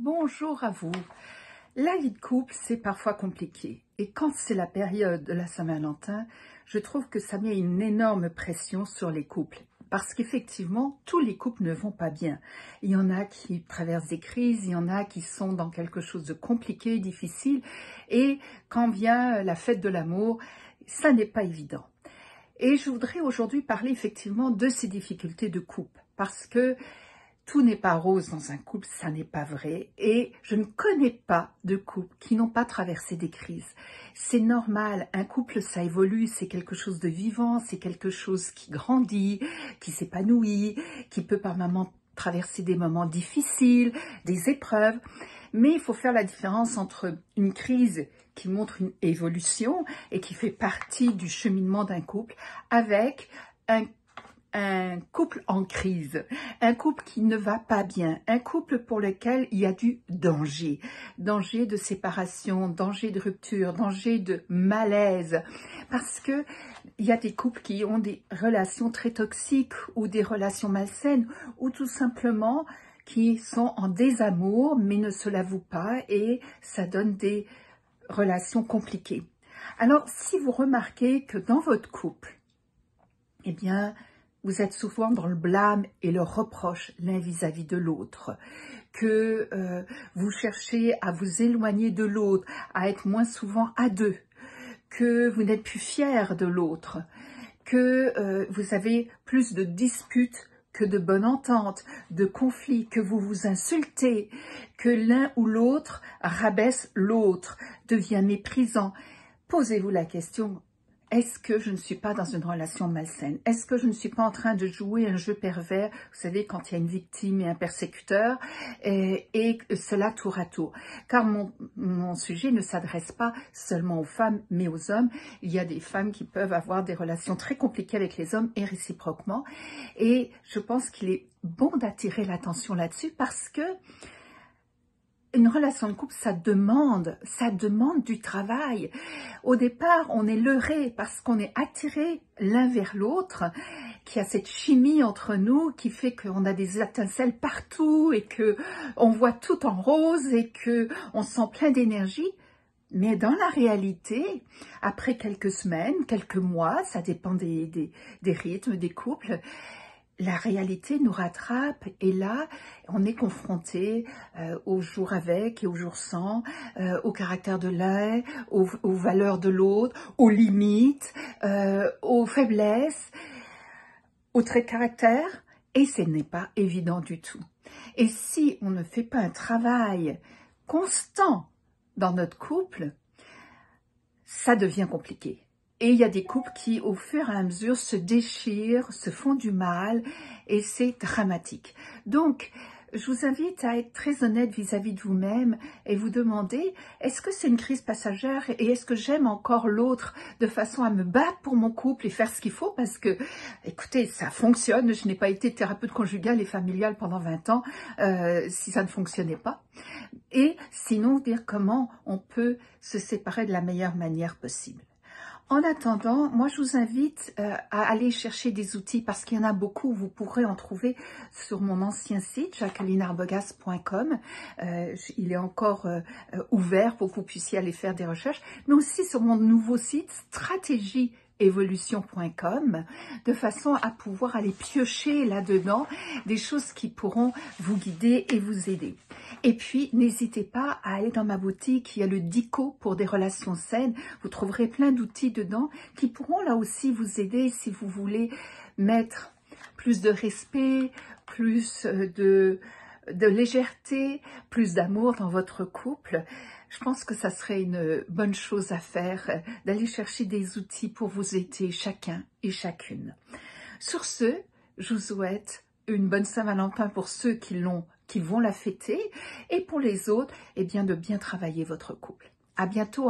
Bonjour à vous. La vie de couple, c'est parfois compliqué. Et quand c'est la période de la Saint-Valentin, je trouve que ça met une énorme pression sur les couples. Parce qu'effectivement, tous les couples ne vont pas bien. Il y en a qui traversent des crises, il y en a qui sont dans quelque chose de compliqué, difficile. Et quand vient la fête de l'amour, ça n'est pas évident. Et je voudrais aujourd'hui parler effectivement de ces difficultés de couple. Parce que tout n'est pas rose dans un couple, ça n'est pas vrai. Et je ne connais pas de couples qui n'ont pas traversé des crises. C'est normal, un couple, ça évolue, c'est quelque chose de vivant, c'est quelque chose qui grandit, qui s'épanouit, qui peut par moments traverser des moments difficiles, des épreuves. Mais il faut faire la différence entre une crise qui montre une évolution et qui fait partie du cheminement d'un couple avec un couple en crise, un couple qui ne va pas bien, un couple pour lequel il y a du danger, danger de séparation, danger de rupture, danger de malaise, parce que il y a des couples qui ont des relations très toxiques ou des relations malsaines ou tout simplement qui sont en désamour mais ne se l'avouent pas et ça donne des relations compliquées. Alors si vous remarquez que dans votre couple, eh bien, vous êtes souvent dans le blâme et le reproche l'un vis-à-vis de l'autre, que vous cherchez à vous éloigner de l'autre, à être moins souvent à deux, que vous n'êtes plus fier de l'autre, que vous avez plus de disputes que de bonne entente, de conflits, que vous vous insultez, que l'un ou l'autre rabaisse l'autre, devient méprisant. Posez-vous la question. Est-ce que je ne suis pas dans une relation malsaine? Est-ce que je ne suis pas en train de jouer un jeu pervers? Vous savez, quand il y a une victime et un persécuteur, et cela tour à tour. Car mon sujet ne s'adresse pas seulement aux femmes, mais aux hommes. Il y a des femmes qui peuvent avoir des relations très compliquées avec les hommes et réciproquement. Et je pense qu'il est bon d'attirer l'attention là-dessus parce que une relation de couple, ça demande du travail. Au départ, on est leurré parce qu'on est attiré l'un vers l'autre, qu'il y a cette chimie entre nous qui fait qu'on a des étincelles partout et que on voit tout en rose et que on se sent plein d'énergie. Mais dans la réalité, après quelques semaines, quelques mois, ça dépend des rythmes des couples, la réalité nous rattrape et là, on est confronté au jour avec et au jour sans, au caractère de l'un, aux valeurs de l'autre, aux limites, aux faiblesses, aux traits de caractère, et ce n'est pas évident du tout. Et si on ne fait pas un travail constant dans notre couple, ça devient compliqué. Et il y a des couples qui, au fur et à mesure, se déchirent, se font du mal, et c'est dramatique. Donc, je vous invite à être très honnête vis-à-vis de vous-même et vous demander, est-ce que c'est une crise passagère et est-ce que j'aime encore l'autre de façon à me battre pour mon couple et faire ce qu'il faut? Parce que, écoutez, ça fonctionne. Je n'ai pas été thérapeute conjugale et familiale pendant 20 ans si ça ne fonctionnait pas. Et sinon, dire comment on peut se séparer de la meilleure manière possible. En attendant, moi je vous invite à aller chercher des outils parce qu'il y en a beaucoup, vous pourrez en trouver sur mon ancien site jacquelinearbogas.com. Il est encore ouvert pour que vous puissiez aller faire des recherches, mais aussi sur mon nouveau site stratégieevolution.com de façon à pouvoir aller piocher là-dedans des choses qui pourront vous guider et vous aider. Et puis, n'hésitez pas à aller dans ma boutique, il y a le Dico pour des relations saines. Vous trouverez plein d'outils dedans qui pourront là aussi vous aider si vous voulez mettre plus de respect, plus de légèreté, plus d'amour dans votre couple. Je pense que ça serait une bonne chose à faire, d'aller chercher des outils pour vous aider chacun et chacune. Sur ce, je vous souhaite une bonne Saint-Valentin pour ceux qui vont la fêter et pour les autres, eh bien de bien travailler votre couple. À bientôt.